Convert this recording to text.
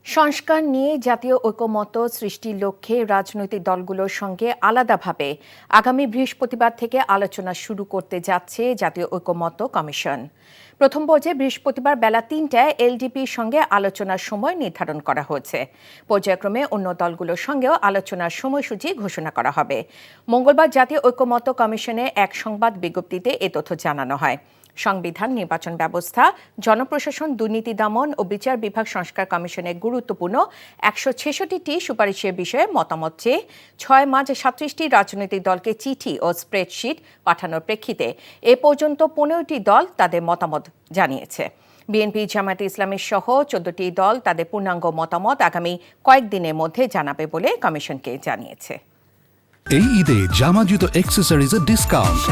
সংস্কার নিয়ে জাতীয় ঐকমত্য সৃষ্টির লক্ষ্যে রাজনৈতিক দলগুলোর সঙ্গে আলাদাভাবে আগামী বৃহস্পতিবার থেকে আলোচনা শুরু করতে যাচ্ছে জাতীয় ঐকমত্য কমিশন। প্রথম পর্যায়ে বৃহস্পতিবার বেলা ৩টায় এলডিপির সঙ্গে আলোচনার সময় নির্ধারণ করা হয়েছে। পর্যায়ক্রমে অন্য দলগুলোর সঙ্গেও আলোচনার সময়সূচি ঘোষণা করা হবে। মঙ্গলবার জাতীয় ঐকমত্য কমিশনে এক সংবাদ বিজ্ঞপ্তিতে এ তথ্য জানানো হয়। সংবিধান, নির্বাচন ব্যবস্থা, জনপ্রশাসন, দুর্নীতি দমন ও বিচার বিভাগ সংস্কার কমিশনের গুরুত্বপূর্ণ ১৬৬টি সুপারিশের বিষয়ে মতামত চেয়ে ৬ মার্চ ৩৭টি রাজনৈতিক দলকে চিঠি ও স্প্রেডশিট পাঠানোর প্রেক্ষিতে এ পর্যন্ত ১৫টি দল তাদের মতামত জানিয়েছে। বিএনপি, জামায়াতে ইসলামী সহ ১৪টি দল তাদের পূর্ণাঙ্গ মতামত আগামী কয়েকদিনের মধ্যে জানাবে বলে কমিশনকে জানিয়েছে। এই ঈদে জামা জুতো অ্যাক্সেসরিজের ডিসকাউন্ট